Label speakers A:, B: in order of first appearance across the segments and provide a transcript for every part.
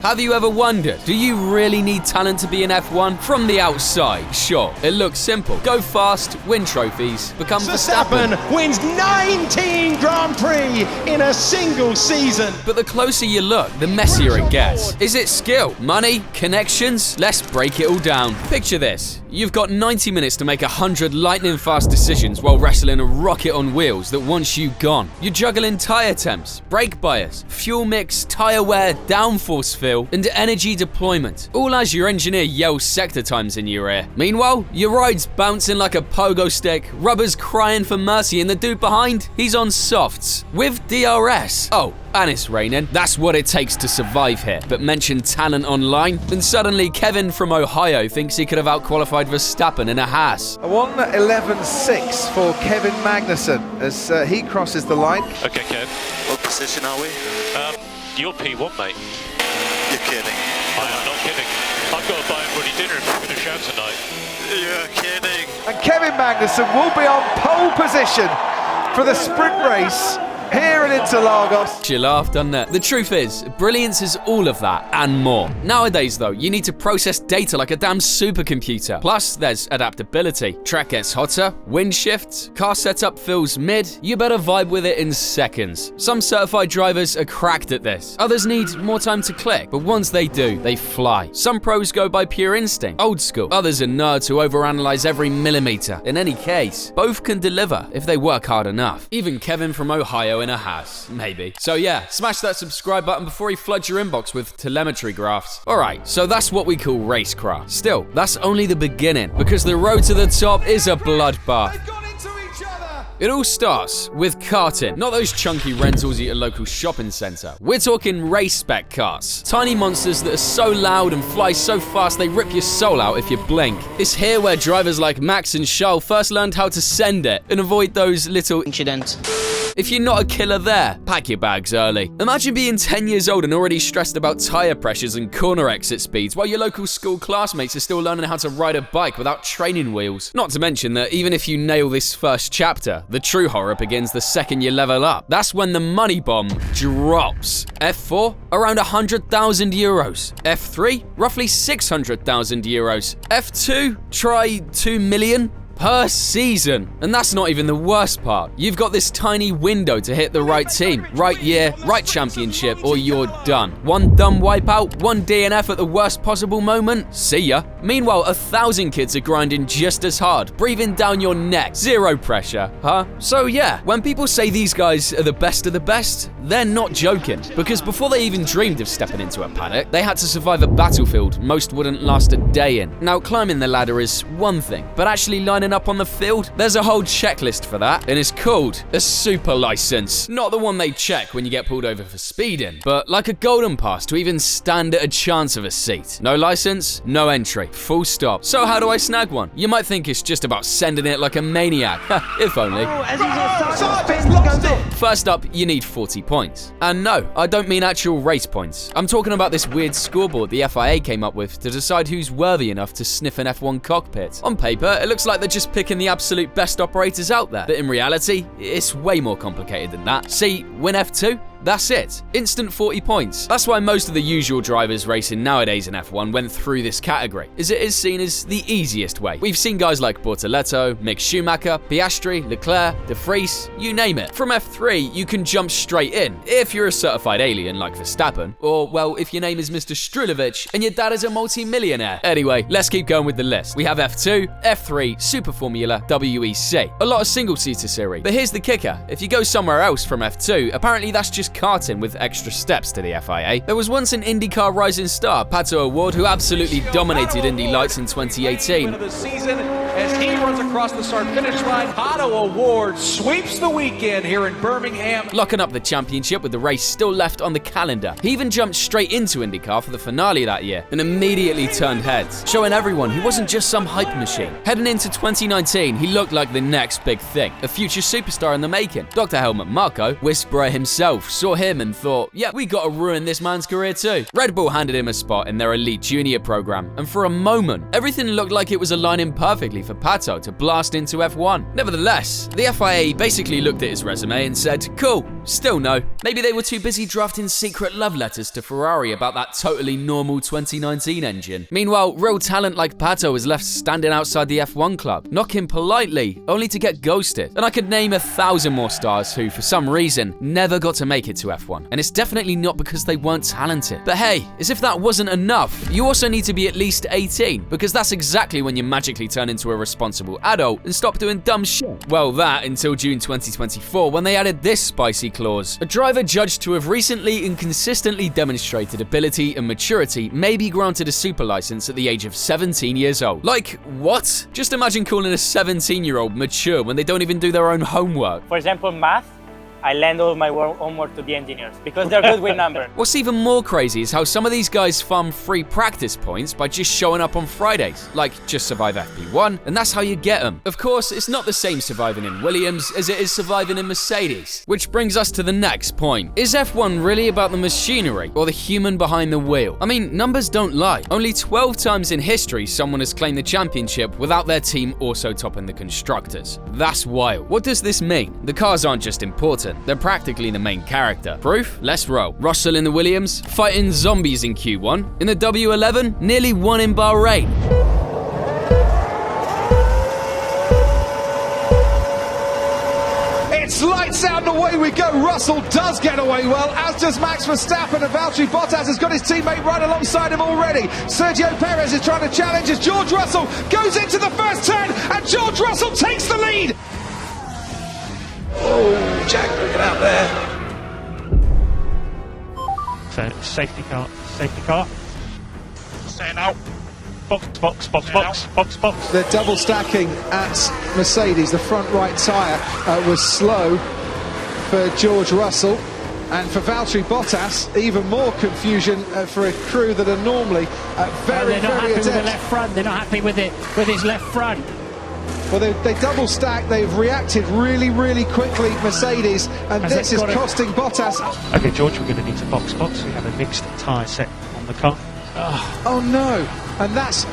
A: Have you ever wondered, do you really need talent to be in F1? From the outside, sure, it looks simple. Go fast, win trophies, become Verstappen.
B: Wins 19 Grand Prix in a single season.
A: But the closer you look, the messier it gets. Is it skill, money, connections? Let's break it all down. Picture this. You've got 90 minutes to make 100 lightning-fast decisions while wrestling a rocket on wheels that wants you gone. You're juggling tyre temps, brake bias, fuel mix, tyre wear, downforce fill, and energy deployment, all as your engineer yells sector times in your ear. Meanwhile, your ride's bouncing like a pogo stick, rubber's crying for mercy, and the dude behind, he's on softs with DRS. Oh, and it's raining. That's what it takes to survive here. But mention talent online, and suddenly Kevin from Ohio thinks he could have outqualified Verstappen in a Haas.
C: A 1:11.6 for Kevin Magnussen as he crosses the line.
D: Okay, Kev.
E: What position are we?
D: You're P1, mate.
E: You're kidding.
D: I am not kidding. I've got to buy everybody dinner if we're going to shout tonight.
E: You're kidding.
C: And Kevin Magnussen will be on pole position for the sprint race here in Interlagos.
A: She laughed, doesn't it? The truth is, brilliance is all of that and more. Nowadays, though, you need to process data like a damn supercomputer. Plus, there's adaptability. Track gets hotter, wind shifts, car setup feels mid. You better vibe with it in seconds. Some certified drivers are cracked at this. Others need more time to click, but once they do, they fly. Some pros go by pure instinct, old school. Others are nerds who overanalyze every millimeter. In any case, both can deliver if they work hard enough. Even Kevin from Ohio in a Haas, maybe. So yeah, smash that subscribe button before he floods your inbox with telemetry graphs. Alright, so that's what we call racecraft. Still, that's only the beginning, because the road to the top is a bloodbath. It all starts with karting, not those chunky rentals at your local shopping centre. We're talking race spec karts. Tiny monsters that are so loud and fly so fast they rip your soul out if you blink. It's here where drivers like Max and Charles first learned how to send it and avoid those little incidents. If you're not a killer there, pack your bags early. Imagine being 10 years old and already stressed about tyre pressures and corner exit speeds while your local school classmates are still learning how to ride a bike without training wheels. Not to mention that even if you nail this first chapter, the true horror begins the second you level up. That's when the money bomb drops. F4, around 100,000 euros. F3, roughly 600,000 euros. F2, try 2 million per season. And that's not even the worst part. You've got this tiny window to hit the right team, right year, right championship, or you're done. One dumb wipeout, one DNF at the worst possible moment, see ya. Meanwhile, 1,000 kids are grinding just as hard, breathing down your neck, zero pressure, huh? So yeah, when people say these guys are the best of the best, they're not joking. Because before they even dreamed of stepping into a paddock, they had to survive a battlefield most wouldn't last a day in. Now, climbing the ladder is one thing, but actually lining up on the field, there's a whole checklist for that, and it's called a super license. Not the one they check when you get pulled over for speeding, but like a golden pass to even stand at a chance of a seat. No license, no entry, full stop. So how do I snag one? You might think it's just about sending it like a maniac. If only. First up, you need 40 points. And no, I don't mean actual race points. I'm talking about this weird scoreboard the FIA came up with to decide who's worthy enough to sniff an F1 cockpit. On paper, it looks like they're just picking the absolute best operators out there. But in reality, it's way more complicated than that. See, win F2? That's it. Instant 40 points. That's why most of the usual drivers racing nowadays in F1 went through this category, as it is seen as the easiest way. We've seen guys like Bortoleto, Mick Schumacher, Piastri, Leclerc, De Vries, you name it. From F3, you can jump straight in, if you're a certified alien like Verstappen, or, well, if your name is Mr. Strulovich and your dad is a multi-millionaire. Anyway, let's keep going with the list. We have F2, F3, Super Formula, WEC. A lot of single-seater series. But here's the kicker. If you go somewhere else from F2, apparently that's just karting with extra steps to the FIA. There was once an IndyCar rising star, Pato O'Ward, who absolutely dominated Indy Lights in 2018.
B: Of the season as he runs across the start-finish line. Pato O'Ward sweeps the weekend here in Birmingham,
A: locking up the championship with the race still left on the calendar. He even jumped straight into IndyCar for the finale that year and immediately turned heads, showing everyone he wasn't just some hype machine. Heading into 2019, he looked like the next big thing, a future superstar in the making. Dr. Helmut Marko, Whisperer himself, saw him and thought, yeah, we gotta ruin this man's career too. Red Bull handed him a spot in their elite junior program, and for a moment, everything looked like it was aligning perfectly for Pato to blast into F1. Nevertheless, the FIA basically looked at his resume and said, cool, Still no. Maybe they were too busy drafting secret love letters to Ferrari about that totally normal 2019 engine. Meanwhile, real talent like Pato is left standing outside the F1 club, knocking politely, only to get ghosted. And I could name 1,000 more stars who, for some reason, never got to make it to F1. And it's definitely not because they weren't talented. But hey, as if that wasn't enough, you also need to be at least 18, because that's exactly when you magically turn into a responsible adult and stop doing dumb shit. Well, that until June 2024, when they added this spicy clause. A driver judged to have recently and consistently demonstrated ability and maturity may be granted a super license at the age of 17 years old. Like, what? Just imagine calling a 17-year-old mature when they don't even do their own homework.
F: For example, math, I lend all my homework to the engineers because they're good with numbers.
A: What's even more crazy is how some of these guys farm free practice points by just showing up on Fridays. Like, just survive FP1, and that's how you get them. Of course, it's not the same surviving in Williams as it is surviving in Mercedes. Which brings us to the next point. Is F1 really about the machinery or the human behind the wheel? I mean, numbers don't lie. Only 12 times in history someone has claimed the championship without their team also topping the constructors. That's wild. What does this mean? The cars aren't just important. They're practically the main character. Proof? Let's roll. Russell in the Williams, fighting zombies in Q1. In the W11, nearly won in Bahrain.
C: It's lights out and away we go. Russell does get away well, as does Max Verstappen, and Valtteri Bottas has got his teammate right alongside him already. Sergio Perez is trying to challenge as George Russell goes into the first turn, and George Russell takes the lead. Oh, Jack, look out there.
D: So, safety car. Staying out. Box.
C: They're double stacking at Mercedes. The front right tyre was slow for George Russell. And for Valtteri Bottas, even more confusion for a crew that are normally very
G: they're not happy
C: adept.
G: with the left front. They're not happy with his left front.
C: Well, they double stack. They've reacted really, really quickly, Mercedes, and this is costing Bottas.
D: Okay, George, we're going to need to box. We have a mixed tyre set on the car.
C: Oh no! And that's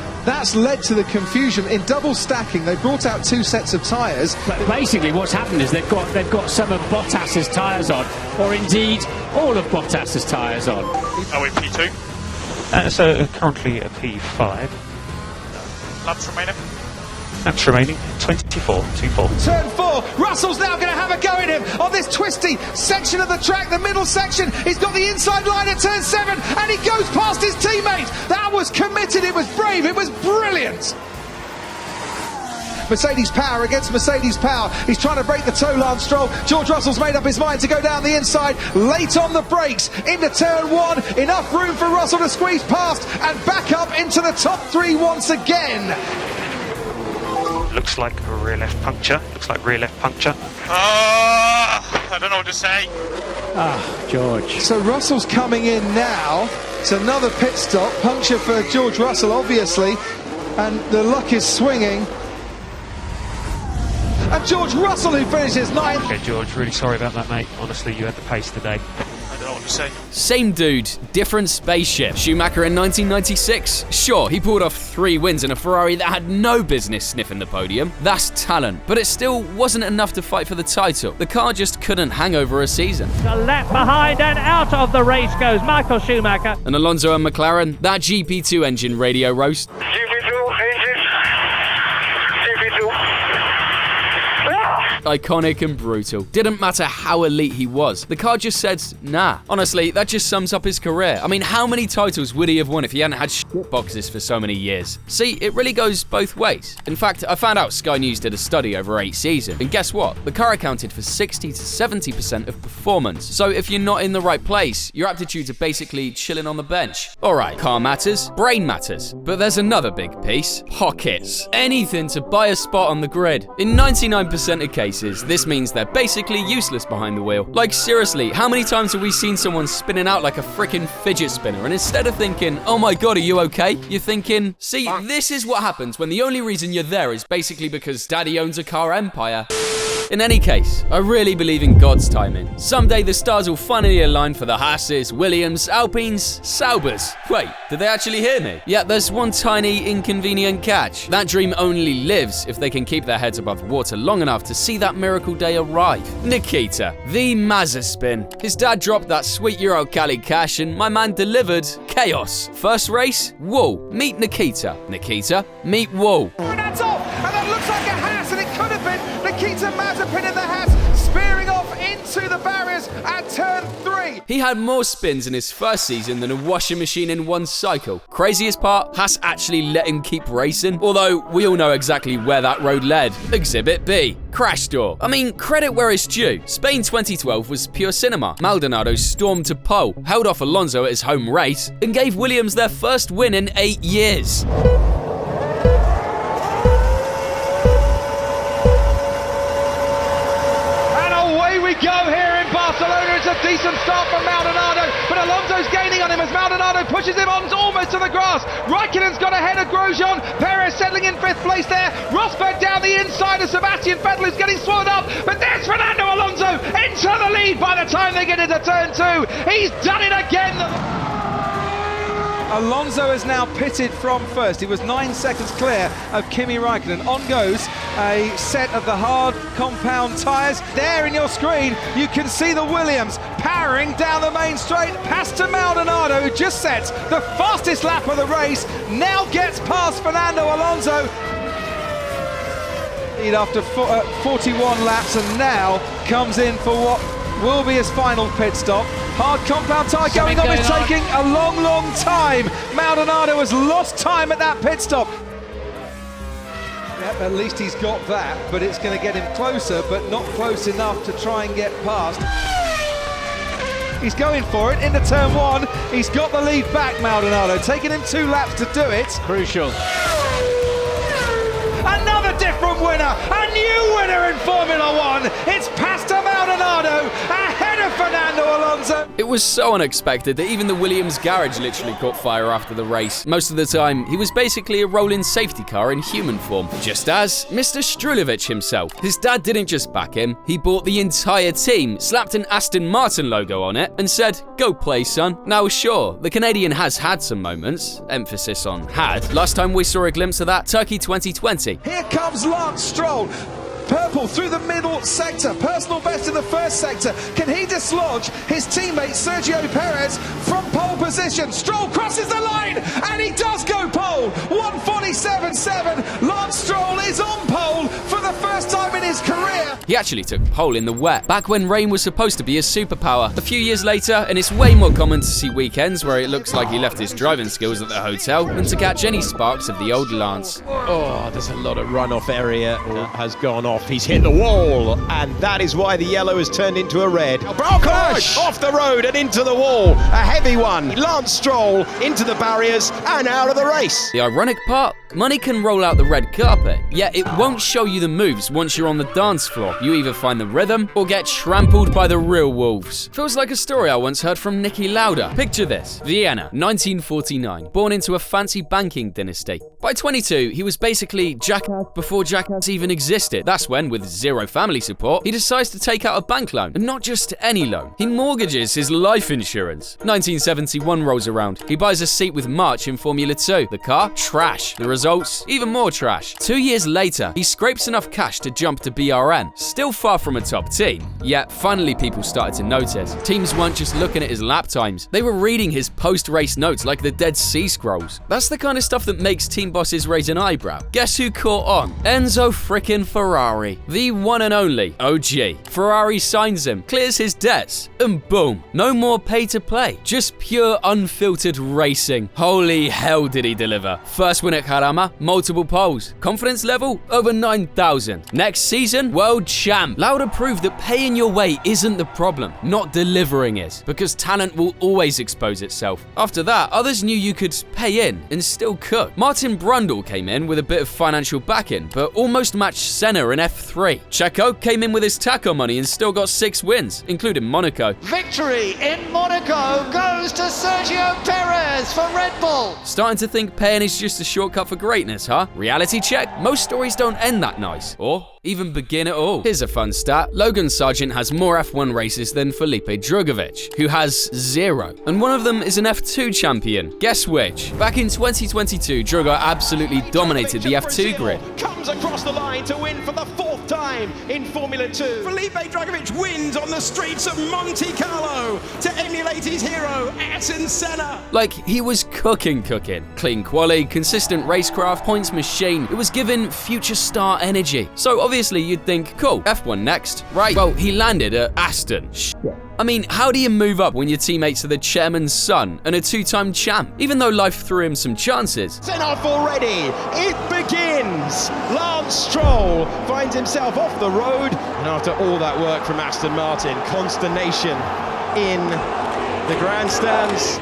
C: led to the confusion. In double stacking, they brought out 2 sets of tyres.
G: But basically, what's happened is they've got some of Bottas's tyres on, or indeed all of Bottas's tyres on.
D: Are we P2? So currently a P5. Laps remaining. Laps remaining, 24.
C: Turn 4, Russell's now going to have a go at him on this twisty section of the track, the middle section. He's got the inside line at turn 7, and he goes past his teammate. That was committed, it was brave, it was brilliant. Mercedes power against Mercedes power. He's trying to break the toe, Lance Stroll. George Russell's made up his mind to go down the inside, late on the brakes, into turn 1. Enough room for Russell to squeeze past and back up into the top 3 once again.
D: Looks like a rear left puncture. I don't know what to say.
G: George.
C: So Russell's coming in now. It's another pit stop. Puncture for George Russell, obviously. And the luck is swinging. And George Russell, who finishes 9th.
D: Okay, George, really sorry about that, mate. Honestly, you had the pace today. I don't know what to say.
A: Same dude, different spaceship. Schumacher in 1996. Sure, he pulled off 3 wins in a Ferrari that had no business sniffing the podium. That's talent, but it still wasn't enough to fight for the title. The car just couldn't hang over a season.
F: A lap behind and out of the race goes Michael Schumacher.
A: And Alonso and McLaren, that GP2 engine radio roast. Iconic and brutal. Didn't matter how elite he was. The car just said, nah. Honestly, that just sums up his career. I mean, how many titles would he have won if he hadn't had shit boxes for so many years? See, it really goes both ways. In fact, I found out Sky News did a study over 8 seasons, and guess what? The car accounted for 60 to 70% of performance. So if you're not in the right place, your aptitude to basically chilling on the bench. Alright, car matters, brain matters. But there's another big piece. Pockets. Anything to buy a spot on the grid. In 99% of cases, this means they're basically useless behind the wheel. Like seriously, how many times have we seen someone spinning out like a freaking fidget spinner, and instead of thinking, oh my god, are you okay? You're thinking, see, this is what happens when the only reason you're there is basically because daddy owns a car empire. In any case, I really believe in God's timing. Someday the stars will finally align for the Haases, Williams, Alpines, Saubers. Wait, did they actually hear me? Yeah, there's one tiny inconvenient catch. That dream only lives if they can keep their heads above water long enough to see that miracle day arrive. Nikita, the Mazepin. His dad dropped that sweet Euro Cali cash and my man delivered chaos. First race, Wool. Meet Nikita. Nikita, meet Wool.
C: And that's off, and that looks like a Haas, and it could have been Nikita Mazepin in the Haas, spearing off into the barriers at turn 3.
A: He had more spins in his first season than a washing machine in one cycle. Craziest part, Haas actually let him keep racing, although we all know exactly where that road led. Exhibit B, crash door. I mean, credit where it's due. Spain 2012 was pure cinema. Maldonado stormed to pole, held off Alonso at his home race, and gave Williams their first win in 8 years.
C: We go here in Barcelona. It's a decent start from Maldonado, but Alonso's gaining on him as Maldonado pushes him on almost to the grass. Raikkonen's got ahead of Grosjean. Perez settling in 5th place there. Rosberg down the inside of Sebastian Vettel, who's getting swallowed up, but there's Fernando Alonso into the lead by the time they get into turn 2. He's done it again. Alonso is now pitted from first. He was 9 seconds clear of Kimi Raikkonen. On goes a set of the hard compound tyres. There in your screen, you can see the Williams powering down the main straight past to Maldonado, who just sets the fastest lap of the race, now gets past Fernando Alonso. After 41 laps, and now comes in for what will be his final pit stop. Hard compound tyre going on, is taking a long time. Maldonado has lost time at that pit stop. Yep, at least he's got that, but it's going to get him closer, but not close enough to try and get past. He's going for it into turn 1. He's got the lead back, Maldonado, taking him 2 laps to do it.
G: Crucial.
C: Another different winner, a new winner in Formula 1. It's Pastor Maldonado ahead of Fernando Alonso.
A: It was so unexpected that even the Williams garage literally caught fire after the race. Most of the time, he was basically a rolling safety car in human form, just as Mr. Strulovic himself. His dad didn't just back him, he bought the entire team, slapped an Aston Martin logo on it, and said, "Go play, son." Now sure, the Canadian has had some moments, emphasis on had. Last time we saw a glimpse of that, Turkey 2020.
C: Here comes Lance Stroll. Purple through the middle sector, personal best in the first sector. Can he dislodge his teammate Sergio Perez from pole position? Stroll crosses the line, and he does go pole. 1:47.7. Lance Stroll is on pole for the first time in his career.
A: He actually took pole in the wet, back when rain was supposed to be a superpower. A few years later, and it's way more common to see weekends where it looks like he left his driving skills at the hotel than to catch any sparks of the old Lance.
H: Oh, there's a lot of runoff area that has gone off. He's hit the wall, and that is why the yellow has turned into a red. Crash off the road and into the wall. A heavy one. Lance Stroll into the barriers and out of the race.
A: The ironic part, money can roll out the red carpet, yet it won't show you the moves once you're on the dance floor. You either find the rhythm or get trampled by the real wolves. Feels like a story I once heard from Niki Lauda. Picture this: Vienna, 1949, born into a fancy banking dynasty. By 22, he was basically Jackass before Jackass even existed. That's when, with zero family support, he decides to take out a bank loan, and not just any loan. He mortgages his life insurance. 1971 rolls around. He buys a seat with March in Formula 2. The car? Trash. The results? Even more trash. 2 years later, he scrapes enough cash to jump to BRM. Still far from a top team, yet finally people started to notice. Teams weren't just looking at his lap times, they were reading his post-race notes like the Dead Sea Scrolls. That's the kind of stuff that makes team bosses raise an eyebrow. Guess who caught on? Enzo frickin' Ferrari. The one and only OG. Ferrari signs him, clears his debts, and boom, no more pay to play, just pure unfiltered racing. Holy hell did he deliver. First win at Jarama, multiple poles. Confidence level, over 9,000. Next season, world champ. Lauda proved that paying your way isn't the problem, not delivering is, because talent will always expose itself. After that, others knew you could pay in and still cook. Martin Brundle came in with a bit of financial backing, but almost matched Senna in F3. Checo came in with his taco money and still got 6 wins, including Monaco.
I: Victory in Monaco goes to Sergio Perez for Red Bull.
A: Starting to think paying is just a shortcut for greatness, huh? Reality check? Most stories don't end that nice. Or even begin at all. Here's a fun stat. Logan Sargent has more F1 races than Felipe Drugovich, who has 0. And one of them is an F2 champion. Guess which? Back in 2022, Drugo absolutely dominated the F2 grid.
H: Comes across the line to win for the 4th time in Formula 2.
J: Felipe Drugovich wins on the streets of Monte Carlo to emulate his hero, Ayrton Senna.
A: Like, he was cooking. Clean quali, consistent racecraft, points machine. It was given future star energy. So obviously you'd think, cool, F1 next, right? Well, he landed at Aston. I mean, how do you move up when your teammates are the chairman's son and a 2-time champ? Even though life threw him some chances.
H: Sent off already. It begins. Lance Stroll finds himself off the road. And after all that work from Aston Martin, consternation in the grandstands.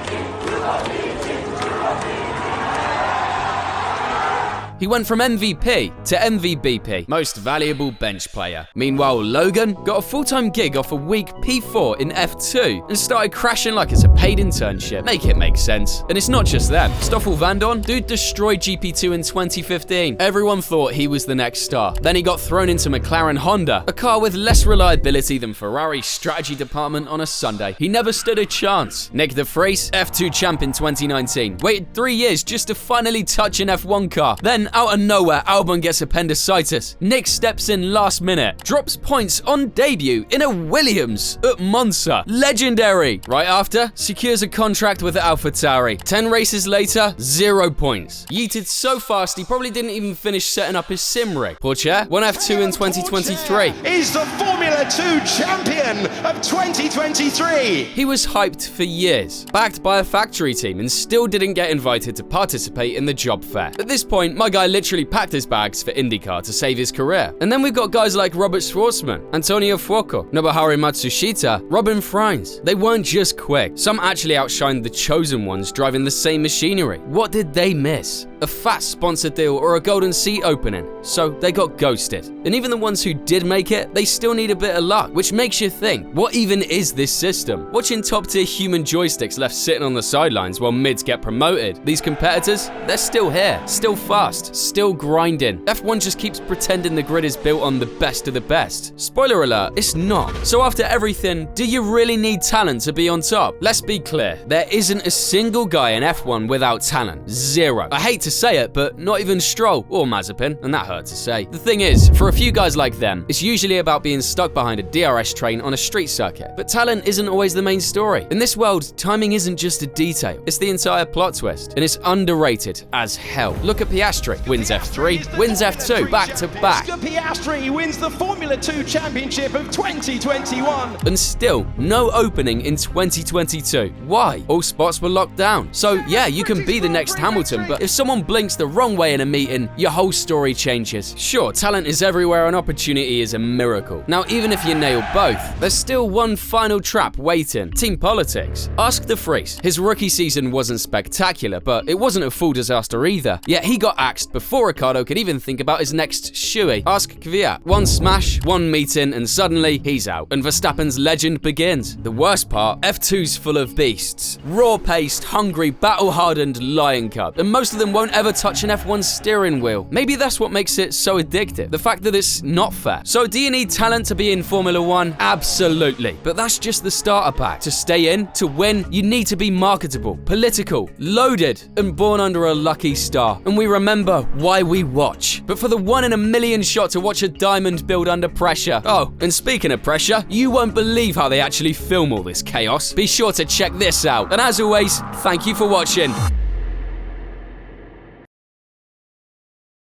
A: He went from MVP to MVBP, most valuable bench player. Meanwhile, Logan got a full-time gig off a weak P4 in F2 and started crashing like it's a paid internship. Make it make sense. And it's not just them. Stoffel Vandoorne, dude destroyed GP2 in 2015. Everyone thought he was the next star. Then he got thrown into McLaren Honda, a car with less reliability than Ferrari's strategy department on a Sunday. He never stood a chance. Nick de Vries, F2 champ in 2019, waited 3 years just to finally touch an F1 car. Then out of nowhere, Albon gets appendicitis. Nick steps in last minute, drops points on debut in a Williams at Monza. Legendary. Right after, secures a contract with AlphaTauri. 10 races later, 0 points. Yeeted so fast, he probably didn't even finish setting up his sim rig. Pourchaire won F2 in 2023.
H: Is the Formula 2 champion of 2023.
A: He was hyped for years, backed by a factory team, and still didn't get invited to participate in the job fair. At this point, my guy literally packed his bags for IndyCar to save his career. And then we've got guys like Robert Schwartzman, Antonio Fuoco, Nobuharu Matsushita, Robin Freins. They weren't just quick. Some actually outshined the chosen ones driving the same machinery. What did they miss? A fat sponsor deal or a golden seat opening. So they got ghosted. And even the ones who did make it, they still need a bit of luck, which makes you think, what even is this system? Watching top-tier human joysticks left sitting on the sidelines while mids get promoted. These competitors, they're still here, still fast, still grinding. F1 just keeps pretending the grid is built on the best of the best. Spoiler alert, it's not. So after everything, do you really need talent to be on top? Let's be clear, there isn't a single guy in F1 without talent. 0. I hate to say it, but not even Stroll or Mazepin, and that hurt to say. The thing is, for a few guys like them, it's usually about being stuck behind a DRS train on a street circuit. But talent isn't always the main story. In this world, timing isn't just a detail, it's the entire plot twist, and it's underrated as hell. Look at Piastri, wins F3, wins F2, back to back.
H: Oscar Piastri wins the Formula 2 Championship of 2021.
A: And still, no opening in 2022. Why? All spots were locked down. So yeah, you can be the next Hamilton, but if someone blinks the wrong way in a meeting, your whole story changes. Sure, talent is everywhere and opportunity is a miracle. Now, even if you nail both, there's still one final trap waiting. Team politics. Ask de Vries. His rookie season wasn't spectacular, but it wasn't a full disaster either. Yet he got axed before Ricciardo could even think about his next shoey. Ask Kvyat. One smash, one meeting, and suddenly he's out. And Verstappen's legend begins. The worst part, F2's full of beasts. Raw-paced, hungry, battle-hardened lion cub. And most of them won't ever touch an F1 steering wheel. Maybe that's what makes it so addictive. The fact that it's not fair. So do you need talent to be in Formula 1? Absolutely. But that's just the starter pack. To stay in, to win, you need to be marketable, political, loaded, and born under a lucky star. And we remember why we watch. But for the 1 in a million shot to watch a diamond build under pressure. Oh, and speaking of pressure, you won't believe how they actually film all this chaos. Be sure to check this out. And as always, thank you for watching.